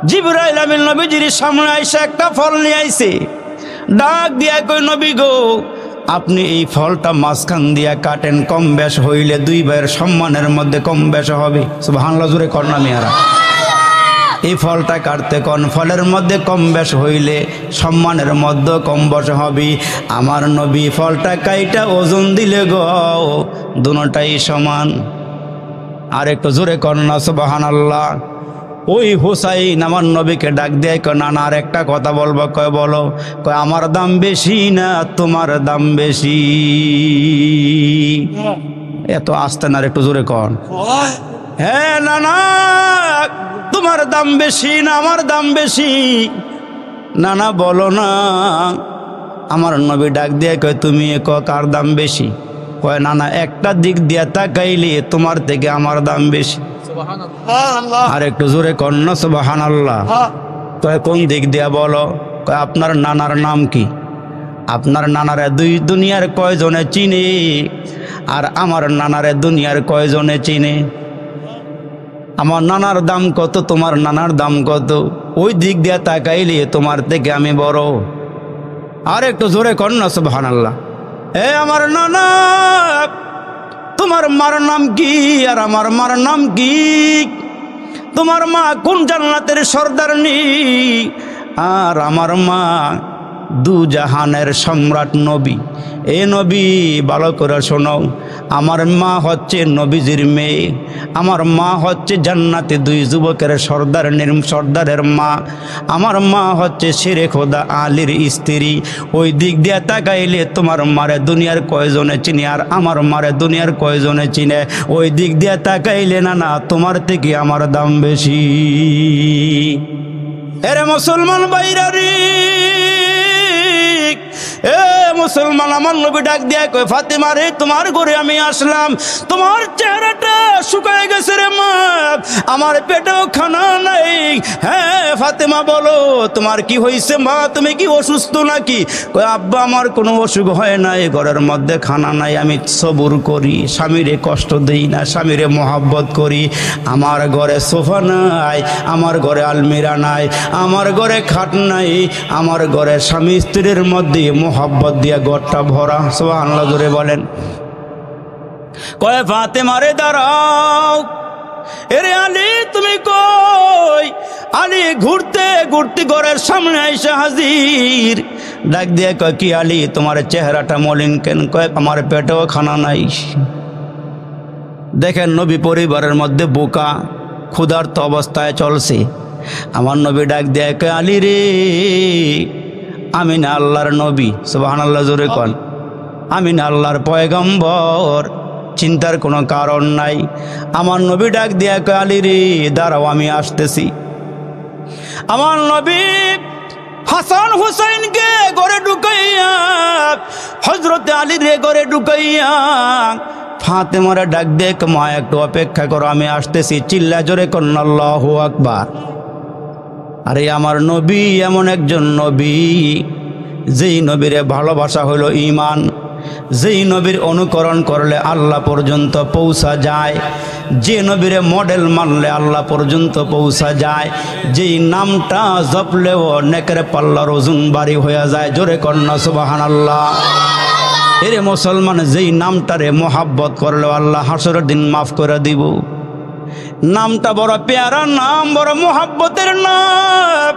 জিবরাইল আমিন নবীজির সামনে আইসা একটা ফল নিয়ে আইছে, ডাক দিয়া কই নবী গো আপনি এই ফলটা মাঝখান দিয়া কাটেন, কম বেশ হইলে দুই ভাইয়ের সম্মানের মধ্যে কম বেশ হবে। সুবহানাল্লাহ জোরে কর না মিয়ারা। এই ফলটা কাটতে কোন ফলের মধ্যে কম বেশ হইলে সম্মানের মধ্যে কম বেশ হবে। আমার নবী ফলটা কাইটা ওজন দিলে গো দুটোটাই সমান। আর একটু জোরে কর না সুবহানাল্লাহ। ওই হুসাইন আমার নবীকে ডাক দিয়ে কয় না না আর একটা কথা বলবো। কয় বলো। কয় আমার দাম বেশি না তোমার দাম বেশি। এত আস্তে না একটু জোরে কর। হ্যাঁ না না তোমার দাম বেশি না আমার দাম বেশি। না না বলো না। আমার নবী ডাক দিয়ে কয় তুমি কার দাম বেশি। কয় না না একটা দিক দিয়ে তাকাইলে তোমার থেকে আমার দাম বেশি। আর একটু জোরে কর না সুবহানাল্লাহ। কয় কোন দিক দিয়া বলো। কয় আপনার নানার নাম কি। আপনার নানারে দুনিয়ার কয়জনে চিনে আর আমার নানারে দুনিয়ার কয়জনে চিনে। আমার নানার দাম কত তোমার নানার দাম কত, ওই দিক দিয়া তাকাইলে তোমার থেকে আমি বড়। আর একটু জোরে কর না সুবহানাল্লাহ। এ আমার নানা তোমার মার নাম কি আর আমার মার নাম কি। তোমার মা কোন জান্নাতের সর্দারনি আর আমার মা দু জাহানের সম্রাট নবী। এ নবী ভালো করে শোনো, আমার মা হচ্ছে নবীজির মেয়ে, আমার মা হচ্ছে জান্নাতে দুই যুবকের সর্দারের মা, আমার মা হচ্ছে শেরে খোদা আলীর স্ত্রী। ওই দিক দিয়ে তাকাইলে তোমার মারে দুনিয়ার কয়জনে চিনে আর আমার মারে দুনিয়ার কয়জনে চিনে। ওই দিক দিয়ে তাকাইলে না না তোমার থেকে আমার দাম বেশি। এরে মুসলমান বাইরারি, এ মুসলমান আমার নবী ডাক দিয়া কয় ফাতেমা রে তোমার ঘরে আমি আসলাম, তোমার চেহারাটা শুকায় গেছে রে মা, আমার পেটেও খানা নাই। হ্যাঁ ফাতেমা বলো তোমার কি হয়েছে মা, তুমি কি অসুস্থ নাকি। কয় আব্বা আমার কোনো অসুখ হয় নাই, ঘরের মধ্যে খানা নাই, আমি সবুর করি, স্বামীরে কষ্ট দেই না, স্বামীরে মহব্বত করি। আমার ঘরে সোফা নাই, আমার ঘরে আলমিরা নাই, আমার ঘরে খাট নাই, আমার ঘরে স্বামী স্ত্রীর মধ্যে মোহাব্বত দিয়া ঘরটা ভরা। সুবহানাল্লাহ জোরে বলেন। কয় ফাতেমা রে দাঁড়াও। এরে আলী তুমি কই। আলী ঘুরতে ঘুরতে ঘরের সামনে এসে হাজির। ডাক দিয়ে কয় কি আলী তোমার চেহারাটা মলিন কেন। কয় আমার পেটেও খানা নাই। দেখেন নবী পরিবারের মধ্যে বোকা ক্ষুধার্ত অবস্থায় চলছে। আমার নবী ডাক দিয়ে কয় আলী রে আমি না আল্লাহর নবী। সুবহানাল্লাহ জোরে কন। আমি না আল্লাহর পয়গম্বর, চিন্তার কোনো কারণ নাই। আমার নবী ডাক দিয়া কয় আলী রে দাঁড়াও আমি আসতেছি। আমার নবী হাসান হুসাইনকে ঘরে ঢুকাইয়া হযরতে আলী রে ঘরে ঢুকাইয়া ফাতেমারে ডাক দিয়ে মা একটু অপেক্ষা করো আমি আসতেছি। চিল্লা জোরে কন আল্লাহু আকবার। আরে আমার নবী এমন একজন নবী যেই নবীরে ভালোবাসা হলো ঈমান, যেই নবীর অনুকরণ করলে আল্লাহ পর্যন্ত পৌঁছা যায়, যে নবীরে মডেল মানলে আল্লাহ পর্যন্ত পৌঁছা যায়, যেই নামটা জপলেও নেকের পাল্লার ওজন বাড়ি হয়ে যায়। জোরে কন্যা সুবহানাল্লাহ। এরে মুসলমান যেই নামটারে মোহাব্বত করলেও আল্লাহ হাসরের দিন মাফ করে দিব। নামটা বড় পেয়ারা নাম, বড় মোহাব্বতের নাম।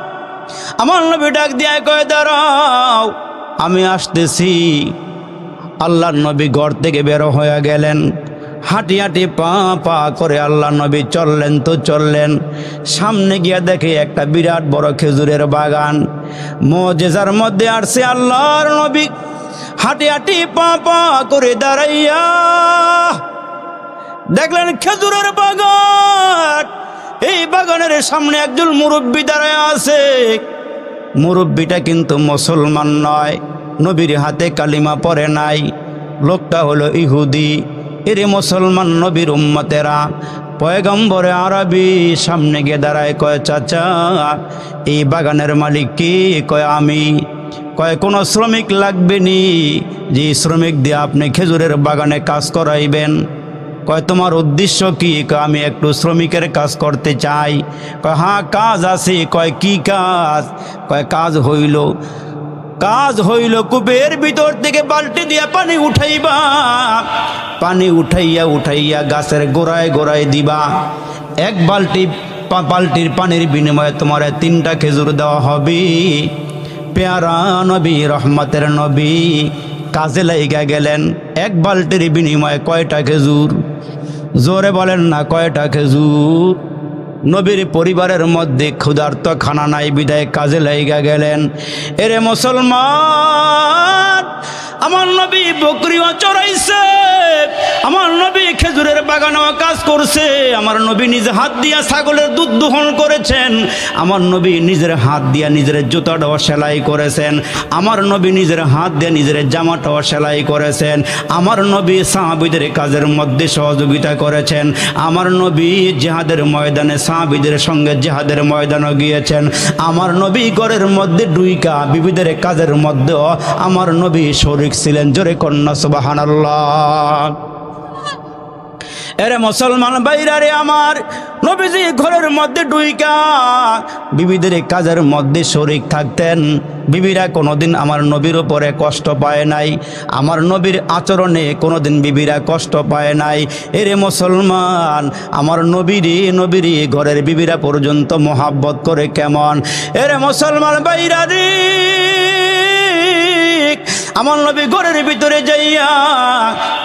আমার নবী ডাক দিয়ে কয় দাঁড়াও আমি আসতেছি। আল্লাহর নবী ঘর থেকে বের হয়ে গেলেন। হাঁটি হাঁটি পা পা করে আল্লাহ নবী চললেন তো চললেন। সামনে গিয়া দেখে একটা বিরাট বড় খেজুরের বাগান। মুজিজার মধ্যে আসছে আল্লাহর নবী হাঁটি হাঁটি পা পা করে দাঁড়াইয়া দেখলেন খেজুরের বাগান। এই বাগানের সামনে একজন মুরব্বী দাঁড়ায় আছে। মুরব্বীটা কিন্তু মুসলমান নয়, নবীর হাতে কালিমা পড়ে নাই। লোকটা হলো ইহুদি। এরে মুসলমান নবীর উম্মতেরা পয়গম্বরে আরবি সামনে গিয়ে দাঁড়ায়। কয় চাচা এই বাগানের মালিক কি। কয় আমি। কয় কোনো শ্রমিক লাগবে নি, যে শ্রমিক দিয়ে আপনি খেজুরের বাগানে কাজ করাইবেন। কয় তোমার উদ্দেশ্য কি? কয় আমি একটু শ্রমিকের কাজ করতে চাই। কয় হ্যাঁ কাজ আছে। কয় কি কাজ? কয় কাজ হইল কূপের ভিতর থেকে বালতি দিয়া পানি উঠাইবা, পানি উঠাইয়া গাছের গোড়ায় গোড়ায় দিবা। এক বালতির পানির বিনিময়ে তোমার 3টা খেজুর দেওয়া হবে। পেয়ারা নবী, রহমতের নবী কাজে লাইগা গেলেন। এক বালতির বিনিময়ে কয়টা খেজুর? জোরে বলেন না, কয়টা খেজুর? নবীর পরিবারের মধ্যে ক্ষুধার্ত খানা নাই বিদায় কাজে লাইগা গেলেন। এরে মুসলমান, আমার নবী বকরিও চড়াইছে, আমার নবী খেজুরের বাগানেও কাজ করছে, আমার নবী নিজে হাত দিয়া ছাগলের দুধ দোহন করেছেন, আমার নবী নিজের হাত দিয়া নিজের জুতাটাও সেলাই করেছেন, আমার নবী নিজের হাত দিয়ে নিজের জামাটাও সেলাই করেছেন, আমার নবী সাহাবীদের কাজের মধ্যে সহযোগিতা করেছেন, আমার নবী জিহাদের ময়দানে সাহাবীদের সঙ্গে জিহাদের ময়দানে গিয়েছেন, আমার নবী ঘরের মধ্যে ডুইকা বিবিদের কাজের মধ্যেও আমার নবী শরীক ছিলেন। জোরে কন্যা সুবহানাল্লাহ। এরে মুসলমান ভাইরা রে আমার, নবীজি ঘরের মধ্যে ডুইকা বিবিদের কাজের মধ্যে শরীক থাকতেন। বিবিরা কোনোদিন আমার নবীর উপরে কষ্ট পায় নাই, আমার নবীর আচরণে কোনোদিন বিবিরা কষ্ট পায় নাই। এরে মুসলমান, আমার নবীরই ঘরের বিবিরা পর্যন্ত মোহাব্বত করে কেমন। এরে মুসলমান ভাইরা রে, আমার নবী ঘরের ভিতরে যাইয়া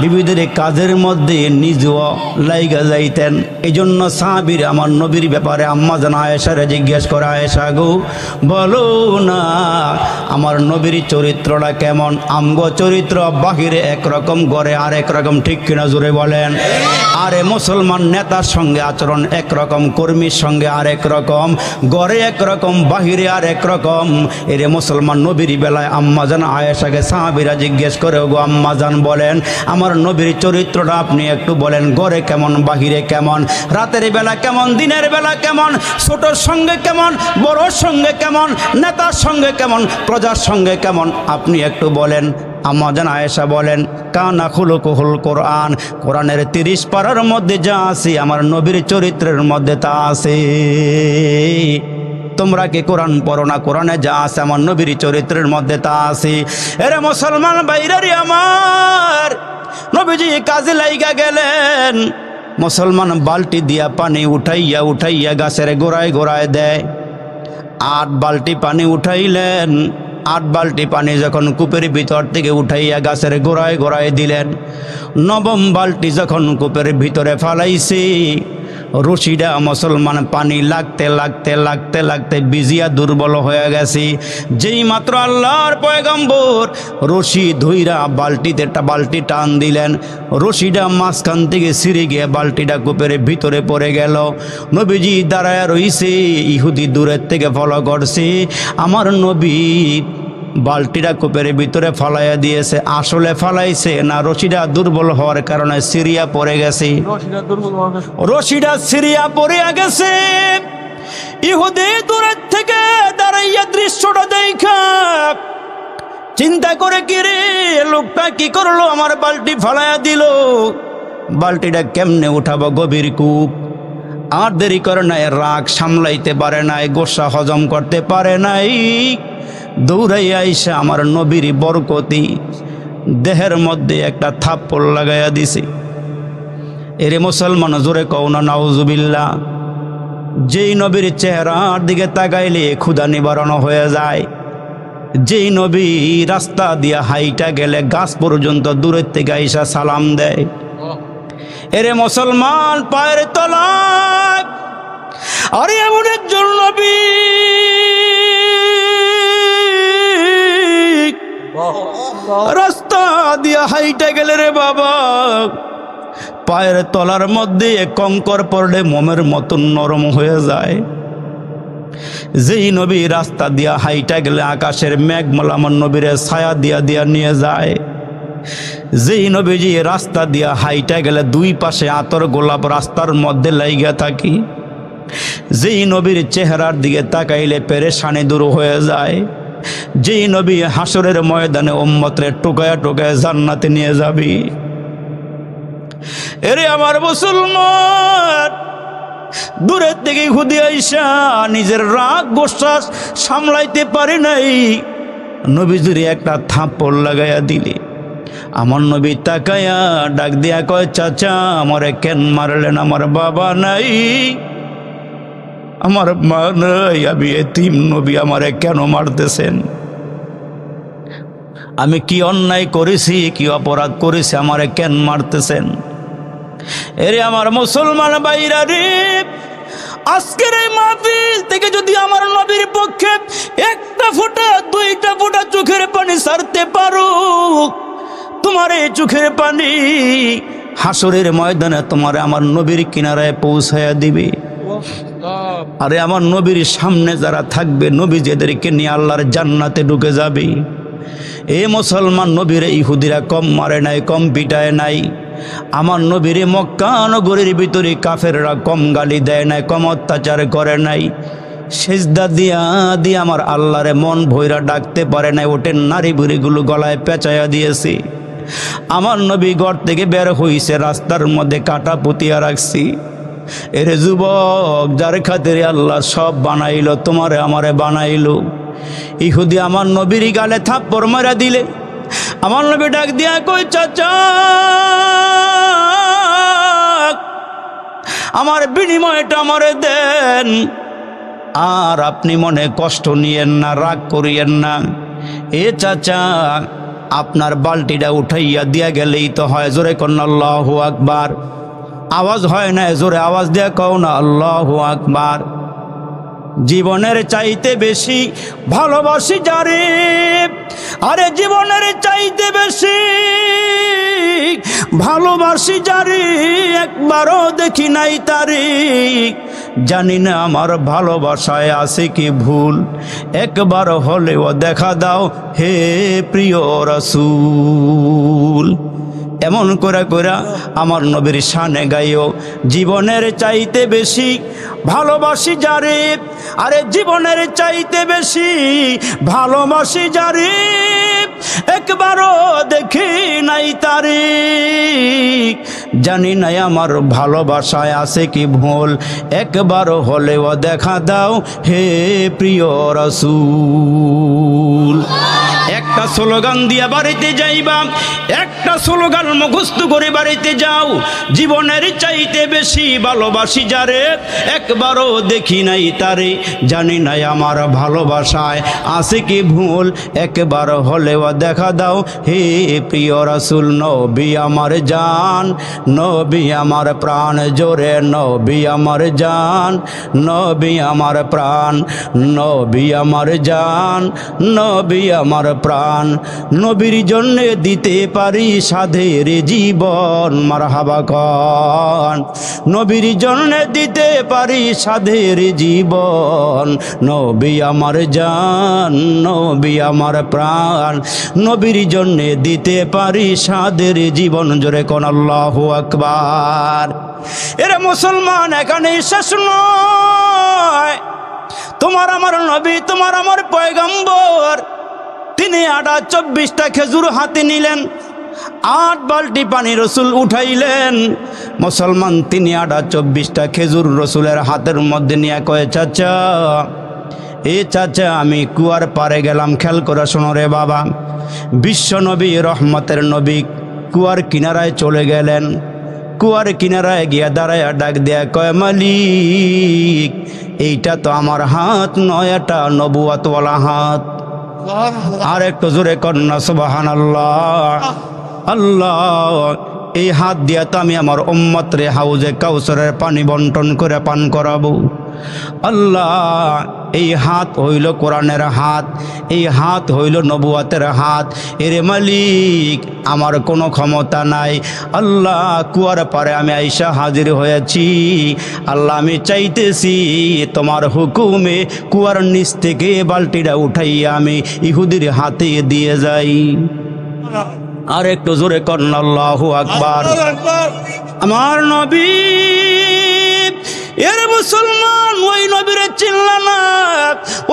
বিবিদের কাজের মধ্যে নিজেও লাইগা যাইতেন। এই জন্য সাহাবীর আমার নবীর ব্যাপারে আম্মা জান আয়েশারে জিজ্ঞেস করে, আয়েশা গো বলো না আমার নবীর চরিত্রটা কেমন? আমগো চরিত্র বাহিরে একরকম, ঘরে আরেক রকম, ঠিক কিনা জোরে বলেন? আরে মুসলমান নেতার সঙ্গে আচরণ একরকম, কর্মীর সঙ্গে আরেক রকম, ঘরে একরকম, বাহিরে আরেক রকম। এরে মুসলমান নবীর বেলায় আম্মা জান আয়েশাকে সাহাবীরা জিজ্ঞেস করে, গো আম্মা জান বলেন আমার নবীর চরিত্রটা আপনি একটু বলেন, ঘরে কেমন, বাহিরে কেমন, রাতের বেলা কেমন, দিনের বেলা কেমন, ছোটর সঙ্গে কেমন, বড়র সঙ্গে কেমন, নেতার সঙ্গে কেমন, প্রজার সঙ্গে কেমন, আপনি একটু বলেন। আম্মা জান আয়েশা বলেন, কানা খুলুকুহুল কোরআন, কোরআনের 30 পারার মধ্যে যা আছে আমার নবীর চরিত্রের মধ্যে তা আছে। তোমরা কি কোরআন পড়ো না? কোরআনে যা আছে আমার নবীর চরিত্রের মধ্যে তা আছে। এরে মুসলমান ভাইরারি আমার, নবীজি কাজে লাইগা গেলেন। মুসলমান বালতি দিয়া পানি উঠাইয়া গাছের গোড়ায় গোড়ায় দেয়। 8 বালতি পানি উঠাইলেন। 8 বালতি পানি যখন কূপের ভিতর থেকে উঠাইয়া গাছের গোড়ায় গোড়ায় দিলেন, 9ম বালতি যখন কূপের ভিতরে ফালাইছে, রশিটা মুসলমান পানি লাগতে বিজিয়া দুর্বল হয়ে গেছে। যেই মাত্র আল্লাহর পয়গম্বর রশি ধইরা বালতি টান দিলেন, রশিটা মাঝখান থেকে ছিঁড়ে গিয়ে বালতিটা কূপের ভিতরে পড়ে গেল। নবীজি দাঁড়ায় রইছে, ইহুদি দূরের থেকে ফলো করছে, আমার নবী বালতিটা কূপের ভিতরে ফালাইয়া দিয়েছে। আসলে ফালাইছে না রশিটা দুর্বল হওয়ার কারণে সিরিয়া পড়ে গেছে, রশিটা সিরিয়া পড়ে গেছে। ইহুদি দূরের থেকে দাঁড়াইয়া দৃশ্যটা দেখা চিন্তা করে, কি রে লোকটা কি করলো, আমার বালতি ফালাইয়া দিল, বালতিটা কেমনে উঠাবো, গভীর কূপ। আর দেরি করে নাই, রাগ সামলাইতে পারে নাই, গোসা হজম করতে পারে নাই, দৌড়াইয়া আইসা আমার নবীর বরকতি দেহের মধ্যে একটা থাপ্পড় লাগাইয়া দিছে। এরে মুসলমান জোরে কও না নাউজুবিল্লাহ। যেই নবীর চেহারার দিকে তাকাইলে ক্ষুধা নিবারণ হয়ে যায়, যেই নবী রাস্তা দিয়া হাইটা গেলে গাছ পর্যন্ত দূরের থেকে আইসা সালাম দেয়। এরে মুসলমান পায়ের তলায় আরে এমন একজন নবী, রাস্তা দিয়া হাইটা গেলে রে বাবা, পায়ের তলার মধ্যে কঙ্কর পড়লে মোমের মতন নরম হয়ে যায়। যেই নবী রাস্তা দিয়া হাইটা গেলে আকাশের মেঘমালা আমার নবীর ছায়া দিয়া নিয়ে যায়। যেই নবীজি রাস্তা দিয়া হাইটা গেলে 2 পাশে আতর গোলাপ রাস্তার মধ্যে লাইগা থাকি। যেই নবীর চেহারার দিকে তাকাইলে পেরেশানি দূর হয়ে যায়। যেই নবী হাসরের ময়দানে উম্মতরে টোকায়া টোকায়া জান্নাতে নিয়ে যাবি। এরে আমার মুসলমান, দূরের থেকে ইহুদি আইসা নিজের রাগ গোসা সামলাইতে পারে নাই, নবীজিরে একটা থাপ্পড় লাগাইয়া দিলে। আমার নবী তাকায়া ডাক দিয়া কয়, চাচা আমারে কেন মারলেন? আমার বাবা নাই, আমার মা নাই, আমি এতিম, নবী আমারে কেন মারতেছেন? আমি কি অন্যায় করেছি, কি অপরাধ করেছি, আমারে কেন মারতেছেন? এরে আমার মুসলমান ভাইরা রে, আজকের এই মাহফিল থেকে যদি আমার নবীর পক্ষে একটা ফোঁটা দুইটা ফোঁটা চোখের পানি ছাড়তে পারো, তোমার এই চোখের পানি হাসরের ময়দানে তোমার আমার নবীর কিনারায় পৌঁছায়া দিবে। আরে আমার নবীর সামনে যারা থাকবে, নবী যাদেরকে নিয়ে আল্লাহর জান্নাতে ঢুকে যাবে। এ মুসলমান, নবীরে ইহুদিরা কম মারে নাই, কম পিটায় নাই। আমার নবীরে মক্কা নগরীর ভিতরে কাফেররা কম গালি দেয় নাই, কম অত্যাচার করে নাই। সেজদা দিয়া দিয়া আমার আল্লাহরে মন ভৈরা ডাকতে পারে নাই, ওঠেন নারী বুড়িগুলো গলায় পেঁচাইয়া দিয়েছে। আমার নবী ঘর থেকে বের হইছে, রাস্তার মধ্যে কাটা পুতিয়া রাখছি। এরে যুবক, যার খাতিরে আল্লাহ সব বানাইলো, তোমারে আমারে বানাইলো। ইহুদি আমার নবীর গালে থাপ্পড় মারা দিলে, আমার নবী ডাক দিয়া কই, চাচা আমার বিনিময়টা আমারে দেন, আর আপনি মনে কষ্ট নিয়েন না, রাগ করিয়েন না। এ চাচা, আপনার বালতিটা উঠাইয়া দিয়া গেলেই তো হয়। জোরে কন আল্লাহু আকবার। আওয়াজ হয় না, জোরে আওয়াজ দিয়া কও না আল্লাহু আকবার। জীবনের চাইতে বেশি ভালোবাসি যারে, আরে জীবনের চাইতে বেশি ভালোবাসি যারে, একবারও দেখি নাই তারে। জানি না আমার ভালোবাসায় আছে কি ভুল, একবার হলেও দেখা দাও হে প্রিয় রাসূল। এমন করে করে আমার নবীর শানে গাইও, জীবনের চাইতে বেশি ভালোবাসি যারে, আরে জীবনের চাইতে বেশি ভালোবাসি যারে, একবারও দেখি নাই তারে। জানি নাই আমার ভালোবাসায় আছে কি ভুল, একবারও হলেও দেখা দাও হে প্রিয় রাসূল। একটা স্লোগান দিয়া বাড়িতে যাইবা, একটা স্লোগান মুখস্থ করে বাড়িতে যাও, জীবনের চাইতে বেশি ভালোবাসি যারে, একবারও দেখি নাই তারে। জানি নাই আমার ভালোবাসায় আছে কি ভুল, একবার হলেও দেখা দাও হে প্রিয় রাসূল। নবী আমার জান, নবী আমার প্রাণ, জোরে নবী আমার জান, নবী আমার প্রাণ, নবী আমার জান, নবী আমার প্রাণ। নবীর জন্য দিতে পারি সাধের জীবন, মারহাবা কন। নবীর জন্য দিতে পারি সাধের জীবন, নবী আমার জান, নবী আমার প্রাণ। নবীর জন্য দিতে পারি সাধের জীবন, জোরে কোন আল্লাহু আকবার। এরা মুসলমান, এখানে শেষ নয়। তোমার আমার নবী, তোমার আমার পয়গম্বর, তিনি 24টা খেজুর হাতে নিলেন, 8 বালতি পানি রসুল উঠাইলেন। মুসলমান, তিনি 24টা খেজুর রসুলের হাতের মধ্যে নিয়ে কয়ে, চাচা এ চাচা, আমি কুয়ার পারে গেলাম, খেয়াল করে শোনো রে বাবা। বিশ্ব নবী, রহমতের নবী কুয়ার কিনারায় চলে গেলেন। কুয়ার কিনারায় গিয়া দাঁড়ায় ডাক দেয়া কয়, মালিক এইটা তো আমার হাত নয়, এটা নবুয়তওয়ালা হাত। আর একটু জোরে কন্যা সুবহানাল্লাহ। আল্লাহ, এই হাত দিয়া তো আমি আমার উম্মত রে হাউজে কাউসারের পানি বন্টন করে পান করাবো। আল্লাহ, এই হাত হইল কোরআনের হাত, এই হাত হইল নবুয়তের হাত। এরে মালিক, আমার কোনো ক্ষমতা নাই। আল্লাহ, কুয়ার পারে আমি আইসা হাজির হয়েছি। আল্লাহ, আমি চাইতেছি তোমার হুকুমে কুয়ার নিচ থেকে বালতিটা উঠাইয়া আমি ইহুদির হাতে দিয়ে যাই। আর একটু জোরে কন্যা আল্লাহু আকবার। আমার নবী, এর মুসলমান, ওই নবীরে চিনলা না,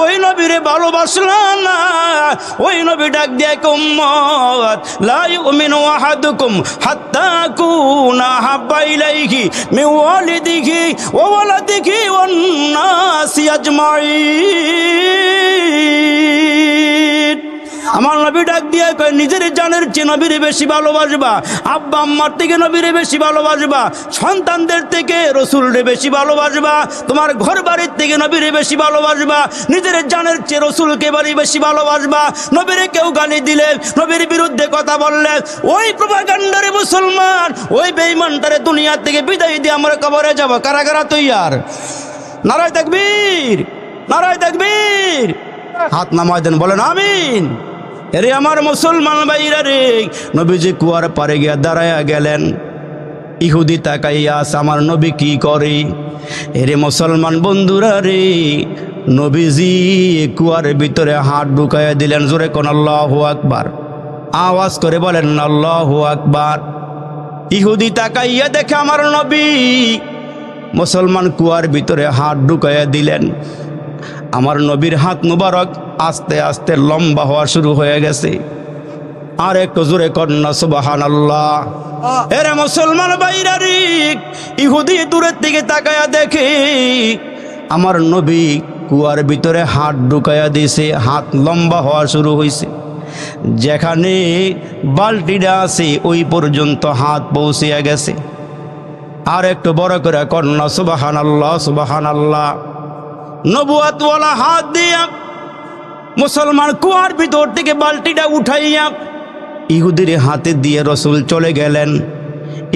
ওই নবীরে ভালোবাসলা না। ওই নবী ডাক দিয়ে উম্মত লা ইউমিনু আহাদুকুম হাত্তা কুনা হাব্বা ইলাইহি মিন ওয়ালিদিহি ওয়া ওয়ালাদিহি ওয়ান নাসি আজমাইন। আমার নবী ডাক দিয়ে কয় নিজের জানের চেয়ে নবীরে বেশি ভালোবাসবা, আব্বা আম্মার থেকে নবীরে বেশি ভালোবাসবা, সন্তানদের থেকে রসুলরে বেশি ভালোবাসবা, তোমার ঘর বাড়ির থেকে নবীরে বেশি ভালোবাসবা, নিজের জানের চেয়ে রসুলকে বেশি ভালোবাসবা। নবীরে কেউ গালি দিলে, নবীর বিরুদ্ধে কথা বললে, ওই প্রোপাগান্ডারে মুসলমান, ওই বেঈমানটারে দুনিয়া থেকে বিদায় দিয়ে আমরা কবরে যাব। কারা কারা তৈয়ার? নারায়ে তাকবীর, নারায়ে তাকবীর। হাত নামায় দেন, বলেন আমিন। এরে আমার মুসলমান ভাইরা রে, নবীজি কুয়ার পারে গিয়া দাঁড়ায়া গেলেন। ইহুদি তাকাইয়া আছে আমার নবী কি করে। এরে মুসলমান বন্ধুরা রে, নবীজি কুয়ার ভিতরে হাত ঢুকাইয়া দিলেন। জোরে কোন আল্লাহু আকবার, আওয়াজ করে বলেন আল্লাহু আকবার। ইহুদি তাকাইয়া দেখে আমার নবী, মুসলমান কুয়ার ভিতরে হাত ঢুকাইয়া দিলেন। আমার নবীর হাত মুবারক আস্তে আস্তে লম্বা হওয়া শুরু হয়ে গেছে। আর একটু জোরে কন্যা সুবহানাল্লাহ। এরে মুসলমান ভাইরা রে, ইহুদি দূরের দিকে তাকায়া দেখে আমার নবী কুয়ার ভিতরে হাত ঢুকায়া দিয়েছে, হাত লম্বা হওয়া শুরু হয়েছে। যেখানে বালতিটা আছে ওই পর্যন্ত হাত পৌঁছিয়া গেছে। আর একটু বড় করে কন্যা সুবহানাল্লাহ, সুবহানাল্লাহ। নবুয়াতওয়ালা হাত দিয়া মুসলমান কুয়ার ভিতর থেকে বালতিটা উঠাইয়া ইহুদির হাতে দিয়ে রসুল চলে গেলেন।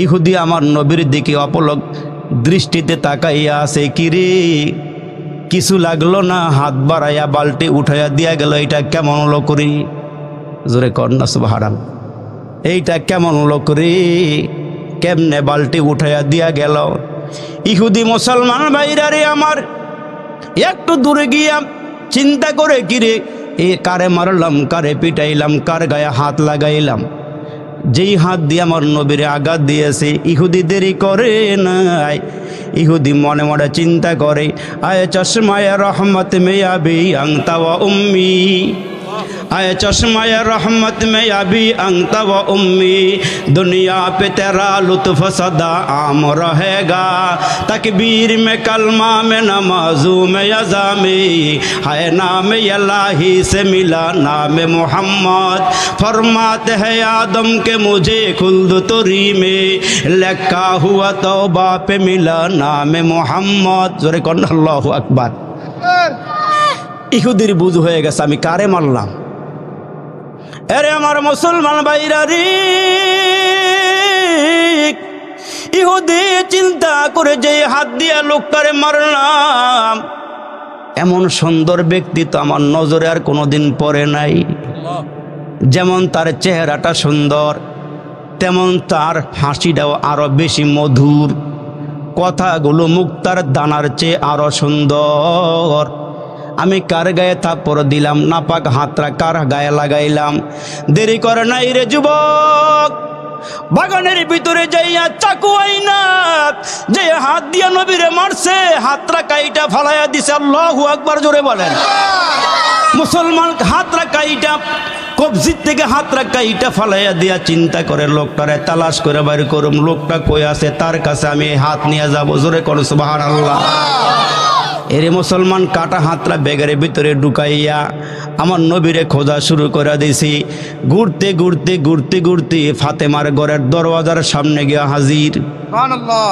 ইহুদি আমার নবীর দিকে অপলক দৃষ্টিতে তাকাইয়া আছে। কিরে, কিছু লাগলো না, হাত বাড়াইয়া বালতি উঠাইয়া দিয়া গেল। এটা কেমন হলো করি? জোরে কন্যা সুবহানাল্লাহ। এইটা কেমন হলো করি? কেমনে বালতি উঠাইয়া দিয়া গেল? ইহুদি মুসলমান ভাইরা রে আমার একটু দূরে গিয়া চিন্তা করে, কিরে এ কারে মারলাম, কারে পিটাইলাম, কার গায়ে হাত লাগাইলাম? যেই হাত দিয়ে আমার নবীরে আঘাত দিয়েছে। ইহুদি দেরি করে নাই, ইহুদি মনে মনে চিন্তা করে, আয় চশমায় রহমত মে আবি আংতা ওয়া উম্মি, आए चश्मा रहमत में अभी अंत व उम्मी, दुनिया पे तेरा लुत्फ सदा आम रहेगा, तकबीर में कलमा में नमाजू में यज़ामी, है नाम इलाही से मिला नाम मोहम्मद, फरमाते हैं आदम के मुझे खुल्द तुरी में, लिखा हुआ तौबा पे मिला नाम मोहम्मद। जोरे कौन अल्लाहु अकबर। ইহুদির বুঝ হয়ে গেছে আমি কারে মারলাম। এরে আমার মুসলমান ভাইরা রে, ইহুদি চিন্তা করে যে হাত দিয়া লোকটারে মারলাম, এমন সুন্দর ব্যক্তি তো আমার নজরে আর কোনোদিন পড়ে নাই। যেমন তার চেহারাটা সুন্দর, তেমন তার হাসিটাও আরো বেশি মধুর, কথাগুলো মুক্তার দানার চেয়ে আরো সুন্দর। আমি কার গায়ে থাপ্পড় দিলাম, নাপাক হাতরা কার গায়ে লাগাইলাম? দেরি করে নাই রে যুবক, বাগানের ভিতরে যাইয়া চাকু আইনা যে হাত দিয়া নবীরে মারছে, হাতরা কাইটা ফালাইয়া দিছে। আল্লাহু আকবার, জোরে বলেন। মুসলমান হাতরা কাইটা কবজির থেকে হাতরা কাইটা ফালাইয়া দিয়া চিন্তা করে লোকটারে তালাশ করে বাইর করুম, লোকটা কই আছে, তার কাছে আমি হাত নিয়ে যাবো। জোরে করো সুবহানাল্লাহ। এরে মুসলমান কাটা হাতরা ব্যাগের ভিতরে ঢুকাইয়া আমার নবীরে খোঁজা শুরু করে দিয়েছি। ঘুরতে ঘুরতে ঘুরতে ঘুরতে ফাতেমার ঘরের দরওয়াজার সামনে গিয়া হাজির। সুবহানাল্লাহ।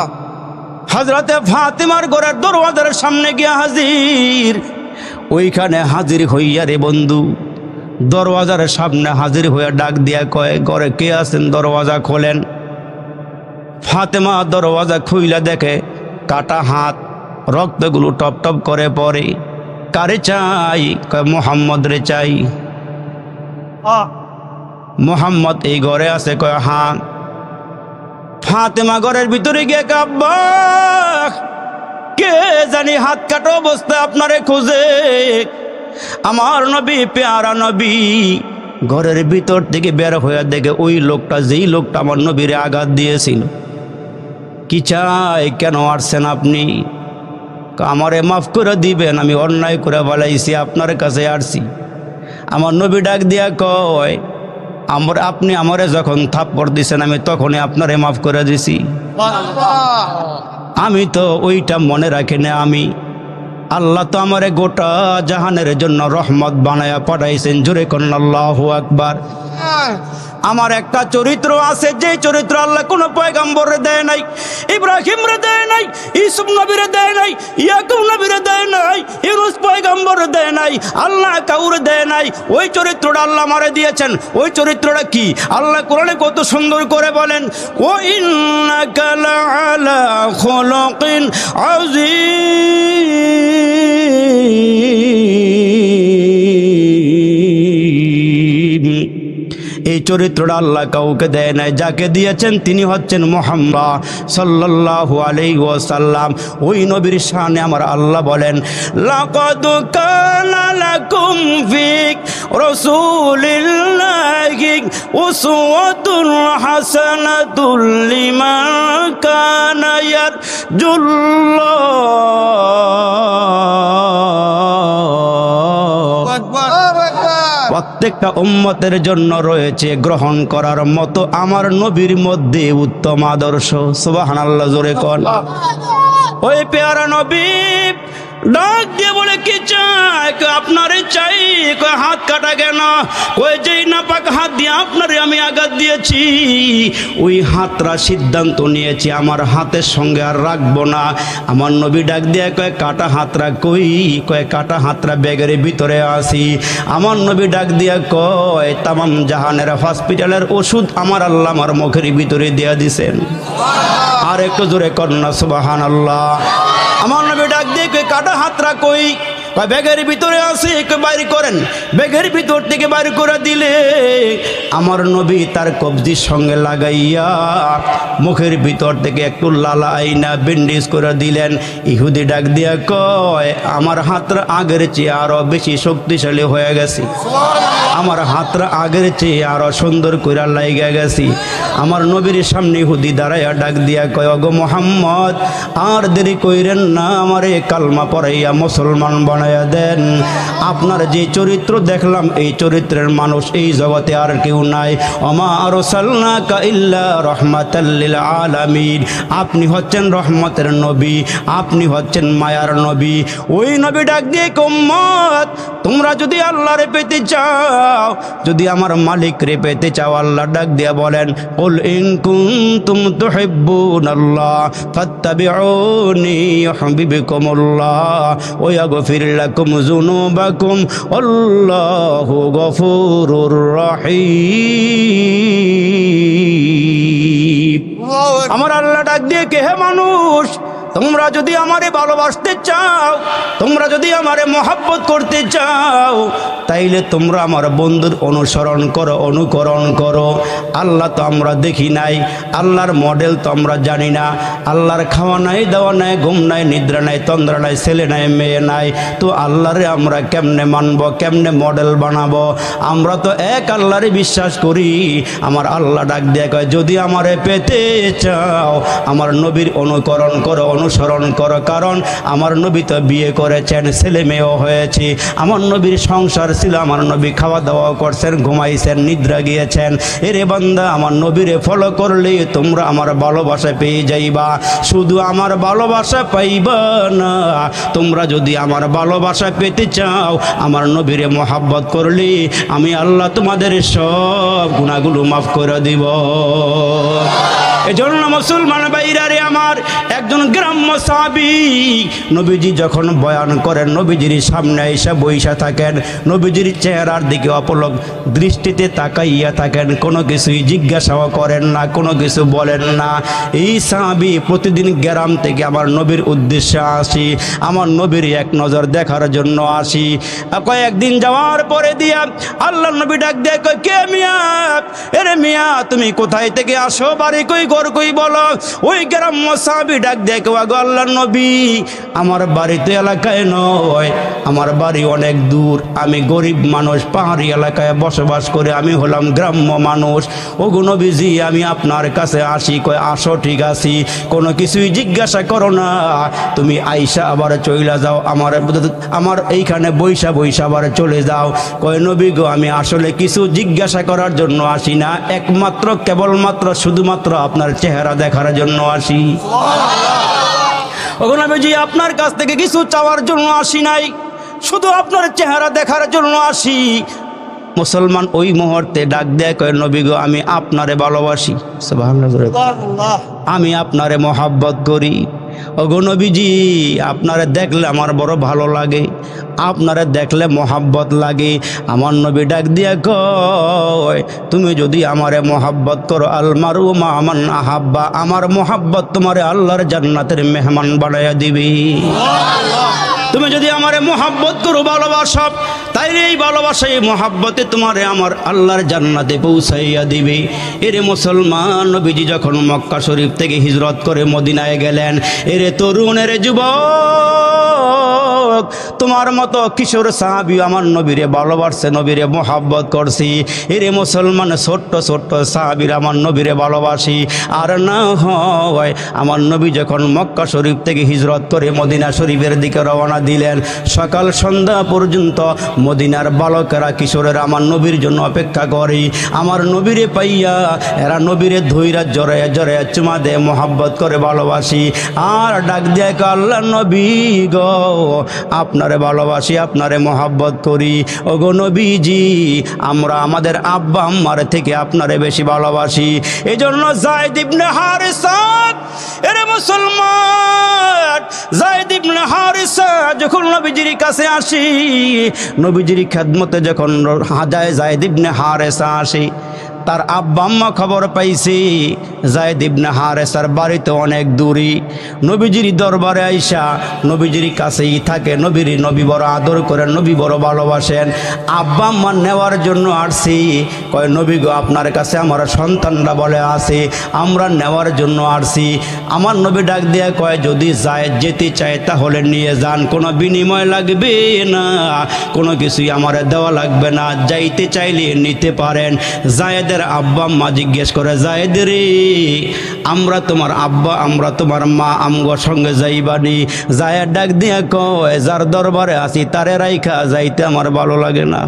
হযরতে ফাতেমার ঘরের দরওয়াজার সামনে গিয়া হাজির। ওইখানে হাজির হইয়া রে বন্ধু, দরওয়াজার সামনে হাজির হইয়া ডাক দিয়া কয়, ঘরে কে আছেন? দরওয়াজা খোলেন। ফাতেমা দরওয়াজা খুইলা দেখে কাটা হাত, রক্তগুলো টপ টপ করে পড়ে। কারে চাই? কয় মোহাম্মদ রে চাই। মোহাম্মদ এই ঘরে আছে? কয় হ্যাঁ। ফাতেমা ঘরের ভিতরে গিয়ে কাব্বা, কে জানি হাত কাটা অবস্থায় আপনারে খুঁজে। আমার নবী, পেয়ারা নবী ঘরের ভিতর থেকে বের হয়ে দেখে ওই লোকটা, যেই লোকটা আমার নবীরে আঘাত দিয়েছিল। কি চাই? কেন আসছেন আপনি? আমারে মাফ করে দিবেন, আমি অন্যায় করে ফেলাইছি, আপনার কাছে আসছি। আমার নবী ডাক দিয়া কয়, আপনি আমারে যখন থাপ্পড় দিছেন আমি তখনই আপনারে মাফ করে দিছি। আমি তো ওইটা মনে রাখি না। আমি আল্লাহ তো আমারে গোটা জাহানের জন্য রহমত বানায়া পাঠাইছেন। জোরে করেন আল্লাহু আকবার। আমার একটা চরিত্র আছে, যে চরিত্র আল্লাহ কোনো পয়গম্বরে দেয় নাই, ইব্রাহিম রে দেয় নাই, ইউসুফ নবীরে দেয় নাই, ইয়াকুব নবীরে দেয় নাই, ইউনুস পয়গম্বরে দেয় নাই, আল্লাহ কাউরে দেয় নাই। ওই চরিত্রটা আল্লাহ আমারে দিয়েছেন। ওই চরিত্রটা কি? আল্লাহ কোরআনে কত সুন্দর করে বলেন, ও ইন্নাকা লাআলা খুলুকিন আযীম। এই চরিত্রটা আল্লাহ কাউকে দেয় নাই, যাকে দিয়েছেন তিনি হচ্ছেন মুহাম্মদ সাল্লাল্লাহু আলাইহি ওয়াসাল্লাম। ওই নবীর শানে আমার আল্লাহ বলেন, লাকাদ কানা লাকুম ফি রাসূলিল্লাহি উসওয়াতুন হাসানাতুল লিমান কানা ইয়ারজুল্লাহ। প্রত্যেকটা উম্মতের জন্য রয়েছে গ্রহণ করার মতো আমার নবীর মধ্যে উত্তম আদর্শ। সুবহানাল্লাহ, জোরে কোন। ওই পেয়ারা নবী ডাক দিয়ে বলে, কি চাই? আপনারে চাই। হাত কাটা কেন? ওই যেই নাপাক হাত দিয়ে আপনারে আমি আঘাত দিয়েছি, ওই হাতরা সিদ্ধান্ত নিয়েছি আমার হাতের সঙ্গে আর রাখবো না। আমার নবী ডাক দিয়ে কয়, কাটা হাতরা কই? কয় কাটা হাতরা ব্যাগের ভিতরে আসি। আমার নবী ডাক দিয়া কয়, তামাম জাহানের হসপিটালের ওষুধ আমার আল্লাহ আমার মুখের ভিতরে দিয়া দিছেন। আর একটু জোরে কন্যা সুবহানাল্লাহ। আমার নবী ডাক দিয়ে কই, কাটা হাতরা কই? ব্যাগের ভিতরে আছে, বাইর করেন। ব্যাগের ভিতর থেকে বাইর করে দিলে আমার নবী তার কবজির সঙ্গে লাগাইয়া মুখের ভিতর থেকে একটু লালা আইনা ব্যান্ডেজ করে দিলেন। ইহুদি ডাক দিয়া কয়, আমার হাতটা আগের চেয়ে আরো বেশি শক্তিশালী হয়ে গেছে, আমার হাতটা আগের চেয়ে আরো সুন্দর করে লাইগা গেছি। আমার নবীর সামনে ইহুদি দাঁড়াইয়া ডাক দিয়া কয়, ওগো মুহাম্মদ, আর দেরি কইরেন না, আমারে কালমা পড়াইয়া মুসলমান বানাইয়া দেন। আপনার যে চরিত্র দেখলাম, এই চরিত্রের মানুষ এই জগতে আর কেউ নাই। ওমা আরসালনাকা ইল্লা রাহমাতাল লিল আলামিন। আপনি হচ্ছেন রহমতের নবী, আপনি হচ্ছেন মায়ার নবী। ওই নবী ডাক দিয়ে, উম্মত, তোমরা যদি আল্লাহরে পেতে চাও, যদি আমার মালিক রে পেতে চাও, আল্লাহ ডাক দিয়া বলেন, কুল ইন কুনতুম তুহিব্বুনাল্লাহ ফাত্তাবিউনি ইউহিব্বুকুমুল্লাহ ওয়া ইয়াগফির লাকুম যুনুবাকুম আল্লাহু গফুরুর রহিম। আমার আল্লাহ ডাক দিয়ে কে, হে মানুষ, তোমরা যদি আমারে ভালোবাসতে চাও, তোমরা যদি আমারে মহব্বত করতে চাও, তাইলে তোমরা আমার বন্ধুর অনুসরণ করো, অনুকরণ করো। আল্লাহ তো আমরা দেখি নাই, আল্লাহর মডেল তো আমরা জানি না। আল্লাহর খাওয়া নাই, দেওয়া নাই, ঘুম নাই, নিদ্রা নাই, তন্দ্রা নাই, ছেলে নাই, মেয়ে নাই। তো আল্লাহরে আমরা কেমনে মানবো, কেমনে মডেল বানাবো? আমরা তো এক আল্লাহরে বিশ্বাস করি। আমার আল্লাহ ডাক দিয়ে কয়, যদি আমারে পেতে চাও, আমার নবীর অনুকরণ করো, অনুসরণ করো। কারণ আমার নবী তো বিয়ে করেছেন, ছেলে মেয়েও হয়েছে। আমার নবীর সংসার ছিল, আমার নবী খাওয়া দাওয়া করছেন, ঘুমাইছেন, নিদ্রা গিয়েছেন। এরে বান্দা, আমার নবীরে ফলো করলে তোমরা আমার ভালোবাসা পেয়ে যাইবা। শুধু আমার ভালোবাসা পাইবা না, তোমরা যদি আমার ভালোবাসা পেতে চাও, আমার নবীরে মোহাব্বত করলে আমি আল্লাহ তোমাদের সব গুনাহগুলো মাফ করে দিব। এজন্য মুসলমান ভাইরা রে আমার, একজন গ্রাম্য সাহাবী নবীজি যখন বয়ান করেন, নবীজির সামনে এসে বইসা থাকেন, নবীজির চেহারার দিকে অপলক দৃষ্টিতে তাকাইয়া থাকেন, কোনো কিছুই জিজ্ঞাসাও করেন না, কোনো কিছু বলেন না। এই সাহাবী প্রতিদিন গ্রাম থেকে আমার নবীর উদ্দেশ্যে আসি, আমার নবীর এক নজর দেখার জন্য আসি। কয়েকদিন যাওয়ার পরে দিয়া আল্লাহ নবী ডাক দিয়ে কয়, কে মিয়া? এরে মিয়া, তুমি কোথায় থেকে আসো? বাড়ি কই ঘর কই বলো। ওই গ্রাম্য সাহাবী ডাক দেয় কয় গো আল্লাহর নবী, আমার বাড়ি তো এলাকায় নয়, আমার বাড়ি অনেক দূর, আমি গরিব মানুষ, পাহাড়ি এলাকায় বসবাস করে, আমি হলাম গ্রাম্য মানুষ। ওগো নবীজি আমি আপনার কাছে আসি। কয় আসো, ঠিক আছি, কোনো কিছুই জিজ্ঞাসা করো না, তুমি আইসা আবার চইলা যাও, আমার এইখানে বৈশা বৈশা আবার চলে যাও। কয় নবী গো আমি আসলে কিছু জিজ্ঞাসা করার জন্য আসি না, একমাত্র কেবলমাত্র শুধুমাত্র আপনার চেহারা দেখার জন্য আসি। ওগো নবীজি আপনার কাছ থেকে কিছু চাওয়ার জন্য আসি নাই, শুধু আপনার চেহারা দেখার জন্য আসি। মুসলমান ওই মুহূর্তে ডাক দেয় কয় নবী গো আমি আপনারে ভালোবাসি, সুবহানাল্লাহ, আমি আপনারে মহাব্বত করি। ওগো নবীজি আপনারে দেখলে আমার বড় ভালো লাগে, আপনারে দেখলে মহাব্বত লাগে। আমার নবী ডাক দিয়া কয় তুমি যদি আমারে মহাব্বত করো, আলমারু মা মান আহাব্বা, আমার মহাব্বত তোমারে আল্লাহর জান্নাতের মেহমান বানাইয়া দিবি। তুমি যদি আমারে মহাব্বত করো, ভালোবাসো, তাইলে এই ভালোবাসা এই মহাব্বতে তোমারে আমার আল্লাহর জান্নাতে পৌঁছাইয়া দিবে। এরে মুসলমান, নবীজি যখন মক্কা শরীফ থেকে হিজরত করে মদিনায় গেলেন, এরে তরুণ, এরে যুবক, তোমার মতো কিশোর সাহাবী আমার নবীরে ভালোবাসছে, নবীরে মহাব্বত করছি। এরে মুসলমান, ছোট্ট ছোট্ট সাহাবীরা আমার নবীরে ভালোবাসি। আর না হয় আমার নবী যখন মক্কা শরীফ থেকে হিজরত করে মদিনা শরীফের দিকে রওনা দিলেন, সকাল সন্ধ্যা পর্যন্ত মদিনার বালকেরা, কিশোরেরা আমার নবীর জন্য অপেক্ষা করে। আমার নবীরে পাইয়া এরা নবীরে ধৈরা জড়াইয়া জড়াইয়া চুমা দেয়, মহাব্বত করে, ভালোবাসি। আর ডাক দেয় আল্লাহ নবী গো আপনারে ভালোবাসি, আপনারে মহাব্বত করি। ওগো নবীজি আমরা আমাদের আব্বা আম্মার থেকে আপনারে বেশি ভালোবাসি। এই জন্য যায়েদ ইবনে হারিসা, এরে মুসলমান, যায়েদ ইবনে হারিসা যখন নবীজির কাছে আসি, নবীজির খেদমতে যখন যায়েদ ইবনে হারিসা আসি, তার আব্বা আম্মা খবর পাইছি যায়েদ ইবনে হারিসার বাড়িতে অনেক দূরে। নবীজির দরবারে আইসা নবীজির কাছেই থাকে, নবী বড় আদর করেন, নবী বড় ভালোবাসেন। আব্বা আম্মা নেওয়ার জন্য আসছি। কয় নবী গো আপনার কাছে আমার সন্তানরা বলে আছে, আমরা নেওয়ার জন্য আসছি। আমার নবী ডাক দিয়া কয় যদি যায়েদ যেতে চায় তাহলে নিয়ে যান, কোনো বিনিময় লাগবে না, কোনো কিছুই আমার দেওয়া লাগবে না, যাইতে চাইলে নিতে পারেন। যায়েদের আব্বা আম্মা জিজ্ঞেস করে যায়েদ রে আমরা তোমার আব্বা, আমরা তোমার মা, আমগোর সঙ্গে যাইবানি? যায়েদ ডাক দিয়া কয় যার দরবারে আছি তারে রাইখা যাইতে আমার ভালো লাগে না।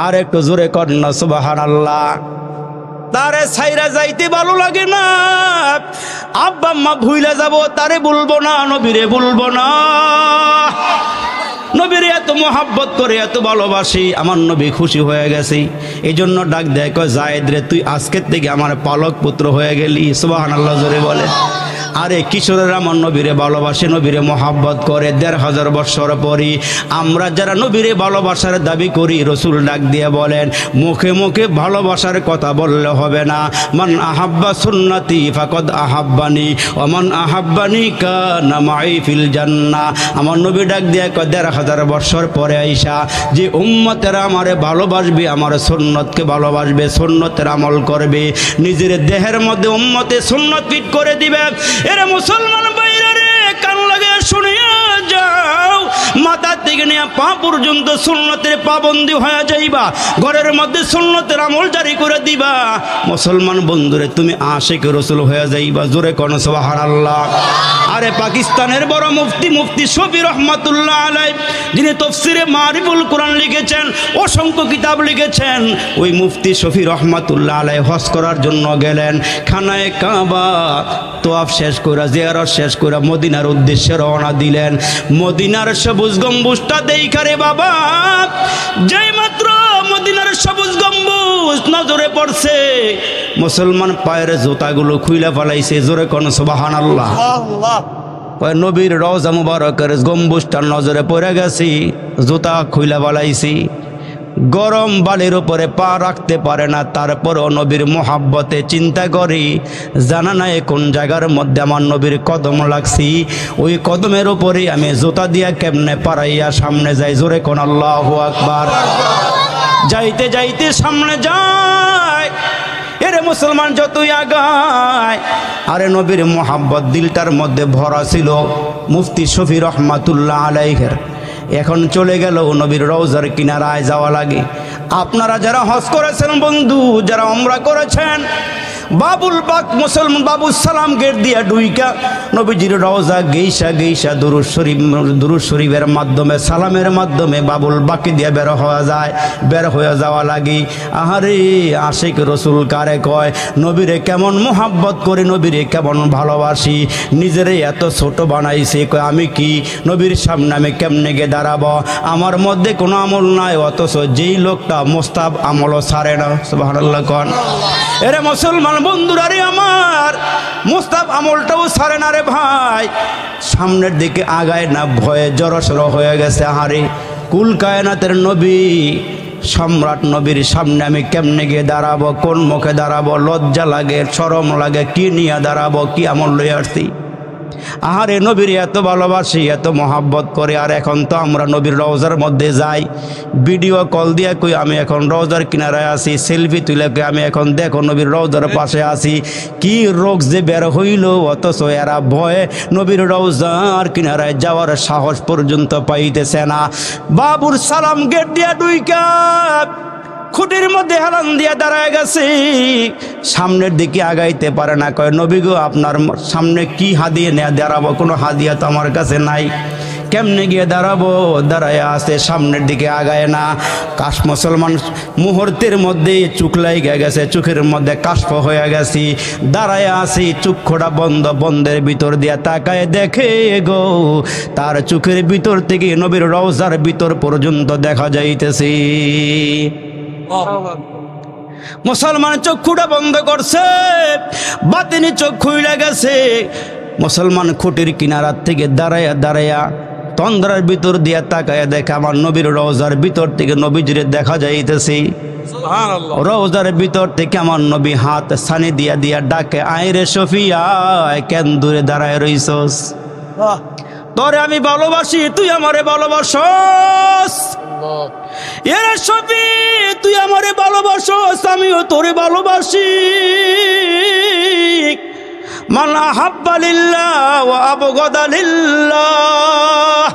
আর একটু জোরে কর না সুবহানাল্লাহ। তারে ছাইরা যাইতে ভালো লাগে না। আব্বা আম্মা ভুইলা যাব, তারে বলবো না, নবীরে বলবো না। নবীরে এত মহাব্বত করে, এত ভালোবাসি, আমার নবী খুশি হয়ে গেছে। এই জন্য ডাক দেয় কয় যায়েদ রে তুই আজকের থেকে আমার পালক পুত্র হয়ে গেলি, সুবহানাল্লাহ জোরে বলে। আরে কিশোরের আমার নবীরে ভালোবাসে, নবীরে মহাব্বত করে। ১৫০০ বছর পরই আমরা যারা নবীরে ভালোবাসার দাবি করি, রসুল ডাক দিয়ে বলেন মুখে মুখে ভালোবাসার কথা বললে হবে না। মান আহাব্বা সুন্নতি ফাকাদ আহাব্বানি ওয়া মান আহাব্বানি কানা মাই ফিল জান্নাহ। আমার নবী ডাক দিয়ে ১৫০০ বছর পরে আইসা যে উম্মতেরা আমারে ভালোবাসবে, আমার সুন্নতকে ভালোবাসবে, সুন্নতের আমল করবে, নিজের দেহের মধ্যে উম্মতে সুন্নত ফিট করে দিবে। এরে মুসলমান ভাইরা রে, কান লাগে শুনিয়া যাও, মাথা থেকে নিয়ে পা পর্যন্ত সুন্নতের পাবন্দি হয়ে যাইবা, ঘরের মধ্যে সুন্নতের আমল জারি করে দিবা। মুসলমান বন্ধুরে তুমি আশিক রাসূল হয়ে যাইবা, জোরে কোন সুবহানাল্লাহ। আরে পাকিস্তানের বড় মুফতি শফি রহমাতুল্লাহ আলাইহি, যিনি তাফসীরে মারিফুল কোরআন লিখেছেন, অসংখ্য কিতাব লিখেছেন, ওই মুফতি শফি রহমাতুল্লাহ আলাইহি হজ করার জন্য গেলেন। খানায়ে কাবা তোয়াফ শেষ করে, জিয়ারত শেষ করে মদিনার উদ্দেশ্যে রওনা দিলেন। মদিনার সবুজ গম্বুজটা দেখারে বাবা, যেই মাত্র মদিনার সবুজ গম্বুজ নজরে পড়ছে, মুসলমান পায়ের জুতাগুলো খুইলা ফেলাইছে, জোরে কোন সুবহানাল্লাহ। নবীর রওজা মুবারকের গম্বুজটা নজরে পড়ে গেছি, জুতা খুইলা ফেলাইছি। গরম বালির উপরে পা রাখতে পারে না, তারপরও নবীর মোহাব্বতে চিন্তা করি জানা নাই কোন জায়গার মধ্যে আমার নবীর কদম লাগছি, ওই কদমের উপরে আমি জুতা দিয়া কেমনে পারাইয়া সামনে যাই, জোরে কোন আল্লাহু আকবার। যাইতে যাইতে সামনে যায়, এরে মুসলমান যতই আগায়, আরে নবীর মোহাব্বত দিলটার মধ্যে ভরা ছিল মুফতি শফি রহমাতুল্লাহ আলাইহির। এখন চলে গেল নবীর রওজার কিনারায় যাওয়া লাগে। আপনারা যারা হজ করেছেন বন্ধু, যারা উমরা করেছেন, বাবুল পাক মুসলমান বাবুল সালাম গেট দিয়া ডুইকা নবীজির রওজা গেইসা দুরূদ শরীফের মাধ্যমে, সালামের মাধ্যমে বাবুল বাকি দিয়ে বের হয়ে যাওয়া লাগি। আহারে আশিক রসুল কারে কয়, নবীরে কেমন মোহাব্বত করি, নবীরে কেমন ভালোবাসি, নিজেরে এত ছোট বানাইছে। কয় আমি কি নবীর সামনে আমি কেমনে গে দাঁড়াবো, আমার মধ্যে কোনো আমল নাই, অথচ যেই লোকটা মোস্তাব আমলও ছাড়ে না। সুবহানাল্লাহ কোন। এরে মুসলমান বন্ধুরা রে আমার, মুস্তাব আমলটাও ছাড়ে না রে ভাই, সামনের দিকে আগায় না, ভয়ে জড়সড় হয়ে গেছে। আহারে কুল কায়নাতের নবী সম্রাট নবীর সামনে আমি কেমনে গিয়ে দাঁড়াবো, কোন মুখে দাঁড়াবো, লজ্জা লাগে, শরম লাগে, কি নিয়ে দাঁড়াবো, কি আমল লয়ে আসছি। আহারে নবীর এত ভালোবাসি, এত মহাব্বত করে, আর এখন তো আমরা নবীর রওজার মধ্যে যাই, ভিডিও কল দিয়ে কই আমি এখন রওজার কিনারায় আছি, সেলফি তুলে কই আমি এখন দেখো নবীর রওজার পাশে আছি। কি রোগ যে বের হইল, অথচ এরা ভয়ে নবীর রওজার কিনারায় যাওয়ার সাহস পর্যন্ত পাইতেছে না। বাবুর সালাম গেট দিয়া ডুইকা খুঁটির মধ্যে হেলান দিয়া দাঁড়ায় গেছে, সামনের দিকে আগাইতে পারে না। কয় নবী গো, আপনার সামনে কি হাদিয়া নিয়ে দাঁড়াবো, কোনো হাদিয়া তো আমার কাছে নাই, কেমনে গিয়ে দাঁড়াবো, দাঁড়ায় আছে, সামনের দিকে আগায় না। কাশ মুসলমান মুহূর্তের মধ্যে চোখ লাইগা গেছে, চোখের মধ্যে কাশফ হয়ে গেছি, দাঁড়ায় আছি, চক্ষুটা বন্ধ, বন্ধের ভিতর দিয়া তাকায় দেখে গো, তার চোখের ভিতর থেকে নবীর রওজার ভিতর পর্যন্ত দেখা যাইতেছে। মুসলমান চক্ষুটা বন্ধ করছে, বাতিনি চোখ খুইলা গেছে। মুসলমান খুঁটির কিনারার থেকে দাঁড়ায়া তন্দ্রার ভিতর দিয়া তাকায় দেখে আমার নবীর রওজার ভিতর থেকে নবীজিরে দেখা যাইতেছে। রওজার ভিতর থেকে আমার নবী হাত সানি দিয়া দিয়া ডাকে, আইরে সফিয়া, কেন দূরে দাঁড়ায় রইছস, তোরে আমি ভালোবাসি, তুই আমারে ভালোবাসস। এরে সফি, তুই আমারে ভালোবাসস, আমিও তোরে ভালোবাসি। মান আহাব্বা লিল্লাহ ওয়া আবগাদা লিল্লাহ।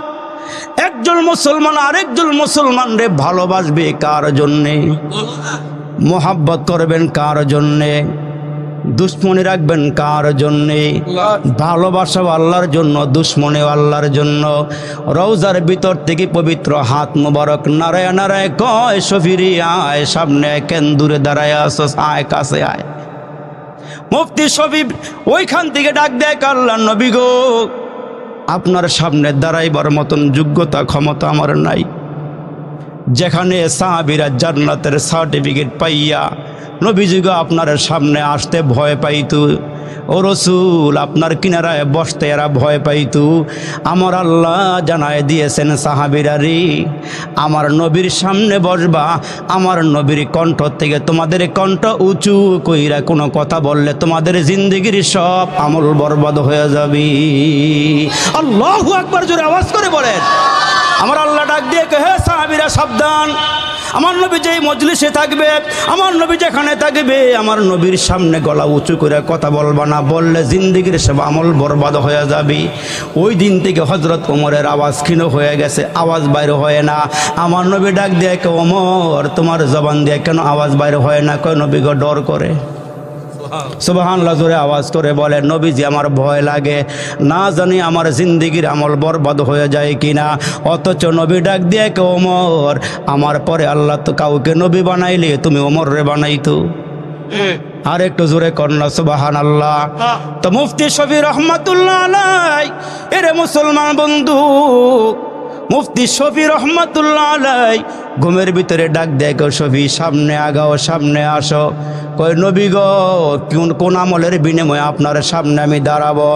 একজন মুসলমান আরেকজন মুসলমান রে ভালোবাসবে কার জন্যে, মোহাব্বত করবেন কার জন্যে, দুশ্মনী রাখবেন কার জন্যে, ভালোবাসা আল্লাহর জন্য, দুশ্মনী আল্লাহর জন্য। রওজার ভিতর থেকে পবিত্র হাত মুবারক নারায় নারায় কয়, সফিরি আয় সামনে, কেন দূরে দাঁড়ায় আসস, আয় কাছে আয়। মুফতি শফি ওইখান থেকে ডাক দেয়, আল্লাহর নবী গো, আপনার সামনে দাঁড়াইবার মতন যোগ্যতা ক্ষমতা আমার নাই। যেখানে সাহাবীরা জান্নাতের সার্টিফিকেট পাইয়া নবীজি গো আপনার সামনে আসতে ভয় পাইতো, ও রসুল আপনার কিনারায় বসতে এরা ভয় পাইতো, আমার আল্লাহ জানায় দিয়েছেন সাহাবীরা রে, আমার নবীর সামনে বসবা, আমার নবীর কণ্ঠ থেকে তোমাদের কণ্ঠ উঁচু কইরা কোনো কথা বললে তোমাদের জিন্দেগির সব আমল বরবাদ হয়ে যাবে। আল্লাহু আকবার, জোরে আওয়াজ করে বলেন। আমার আল্লাহ ডাক দিয়ে হে সাহাবীরা সাবধান, আমার নবী যেই মজলিসে থাকবে, আমার নবী যেখানে থাকবে, আমার নবীর সামনে গলা উঁচু করে কথা বলবা না, বললে জিন্দেগির সব আমল বরবাদ হয়ে যাবে। ওই দিন থেকে হযরত ওমরের আওয়াজ ক্ষীণ হয়ে গেছে, আওয়াজ বাইরে হয় না। আমার নবী ডাক দিয়ে কে ওমর, তোমার জবান দিয়ে কেন আওয়াজ বাইরে হয় না? কয় নবী গো ডর করে। সুবহানাল্লাহ, জোরে আওয়াজ করে বলে, নবীজি আমার ভয় লাগে, না জানি আমার জিন্দেগির আমল বরবাদ হয়ে যায় কিনা। অথচ নবী ডাক দিয়ে কে ওমর, আমার পরে আল্লাহ তো কাউকে নবী বানাইলে তুমি ওমর রে বানাইতো। আর একটু জোরে কন্যা সুবহানাল্লাহ। তো মুফতি শফি রহমাতুল্লাহ আলাই, এরে মুসলমান বন্ধু, মুফতি শফি রহমাতুল্লাহ আলাই ঘুমের ভিতরে ডাক দেয়, শফি সামনে আগাও, সামনে আসো। কই নবী গো, কোন আমলের বিনিময়ে আপনার সামনে আমি দাঁড়াবো?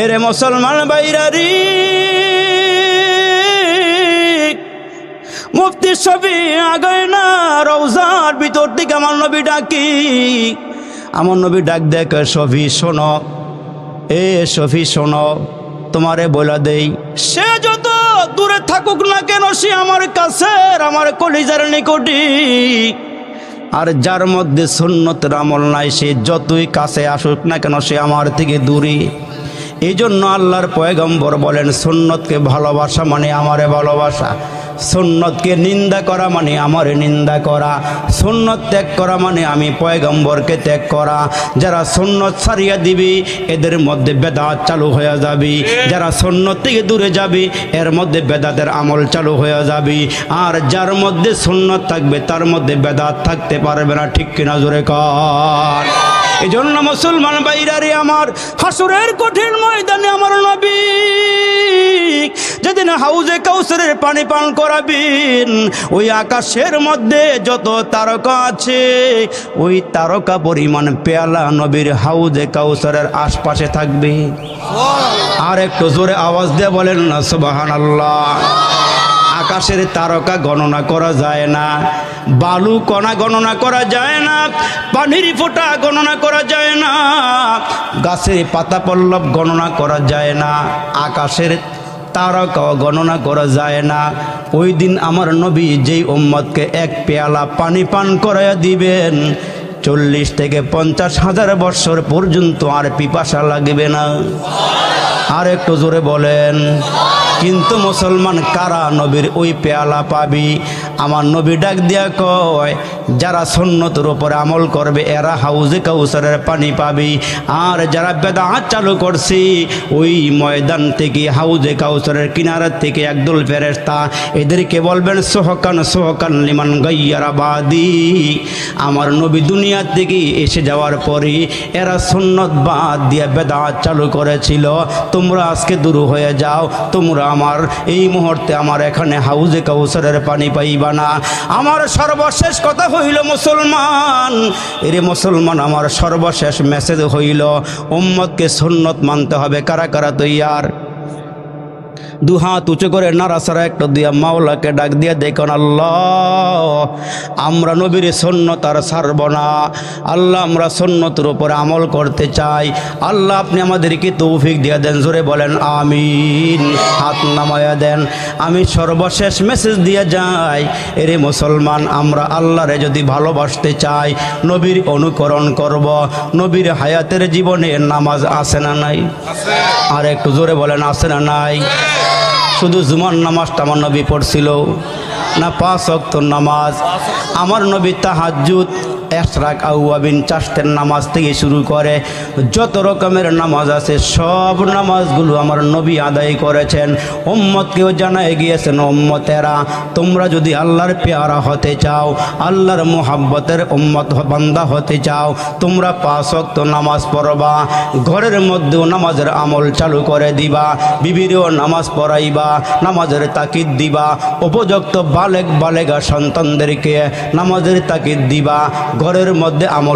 এরে মুসলমান বাইরারি, মুফতি শফি আগায় না, রওজার ভিতর থেকে আমার নবী ডাকি, আমার নবী ডাক দেয়, শফি শোনো, এ শফি শোনো, তোমারে বলা দেই, সে যত দূরে থাকুক না কেন, সে আমার কাছে, আমার কলিজার নিকটে। আর যার মধ্যে সুন্নতের আমল নাই সে যতই কাছে আসুক না কেন সে আমার থেকে দূরে। এই জন্য আল্লাহর পয়গম্বর বলেন সুন্নতকে ভালোবাসা মানে আমারে ভালোবাসা, সুন্নতকে নিন্দা করা মানে আমারে নিন্দা করা, সুন্নত ত্যাগ করা মানে আমি পয়গম্বরকে ত্যাগ করা। যারা সুন্নত ছাড়িয়ে দিবি এদের মধ্যে বেদাত চালু হয়ে যাবে, যারা সুন্নত থেকে দূরে যাবে এর মধ্যে বেদাতের আমল চালু হয়ে যাবে। আর যার মধ্যে সুন্নত থাকবে তার মধ্যে বেদাত থাকতে পারবে না, ঠিক কিনা জোরে কর। এই জন্য মুসলমান ভাইরারে আমার, হাসরের কঠিন ময়দানে আমার নবী যেদিন হাউজে কাউসারের পানি পান করাবেন, ওই আকাশের মধ্যে যত তারকা আছে ওই তারকা পরিমাণ পেয়ালা নবীর হাউজে কাউসারের আশপাশে থাকবে। আর একটু জোরে আওয়াজ দিয়ে বলেন না সুবহানাল্লাহ। আকাশের তারকা গণনা করা যায় না, বালু কণা গণনা করা যায় না, পানির ফোঁটা গণনা করা যায় না, গাছের পাতা পল্লব গণনা করা যায় না, আকাশের তারকাও গণনা করা যায় না। ওই দিন আমার নবী যেই উম্মতকে এক পেয়ালা পানি পান করাইয়া দিবেন 40 থেকে 50,000 বছর পর্যন্ত আর পিপাসা লাগবে না। আর একটু জোরে বলেন। কিন্তু মুসলমান কারা নবীর ওই পেয়ালা পাবি? আমার নবী ডাক দিয়া কয় যারা সুন্নতের উপরে আমল করবে এরা হাউজে কাউসারের পানি পাবি। আর যারা বেদাত চালু করছে ওই ময়দান থেকে হাউজে কাউসারের কিনারা থেকে একদল ফেরেশতা এদেরকে বলবেন সোহকান সোহকান লিমান গাইয়ারা বাদি। আমার নবী দুনিয়া থেকে এসে যাওয়ার পরে এরা সুন্নত বাদ দিয়ে বেদাত চালু করেছিল, তোমরা আজকে দূর হয়ে যাও, তোমরা আমার এই মুহূর্তে আমার এখানে হাউজে কাউসারের পানি পাইবা না। আমার সর্বশেষ কথা হইল মুসলমান, এরে মুসলমান আমার সর্বশেষ মেসেজ হইল উম্মতকে সুন্নত মানতে হবে। কারা কারা তৈয়ার? দুহাত উঁচু করে নাড়াচাড়া একটা দিয়া মাওলাকে ডাক দিয়া দেখুন, আল্লাহ আমরা নবীর সুন্নত আর ছাড়ব না। আল্লাহ আমরা সুন্নতের উপরে আমল করতে চাই। আল্লাহ আপনি আমাদেরকে তৌফিক দিয়ে দেন। জোরে বলেন আমিন। হাত নামায়া দেন। আমি সর্বশেষ মেসেজ দিয়ে যাই, এরে মুসলমান আমরা আল্লাহরে যদি ভালোবাসতে চাই নবীর অনুকরণ করব। নবীর হায়াতের জীবনে নামাজ আছে না নাই? আর একটু জোরে বলেন আছে না নাই? শুধু জুমার নামাজটা আমার নবী পড়ছিল না? 5 ওয়াক্ত নামাজ। আমার নবী তাহাজ্জুদ, ইশরাক, আউয়াবিন, চারটের নামাজ থেকে শুরু করে যত রকমের নামাজ আছে সব নামাজগুলো আমার নবী আদায় করেছেন। উম্মতকেও জানায় গিয়েছেন উম্মতেরা তোমরা যদি আল্লাহর পেয়ারা হতে চাও, আল্লাহর মুহাব্বতের উম্মত বান্দা হতে চাও, তোমরা 5 ওয়াক্ত নামাজ পড়বা, ঘরের মধ্যেও নামাজের আমল চালু করে দিবা, বিবিরও নামাজ পড়াইবা, নামাজের তাকিদ দিবা, উপযুক্ত বালেগা সন্তানদেরকে নামাজের তাকিদ দিবা, ঘরের মধ্যে আমল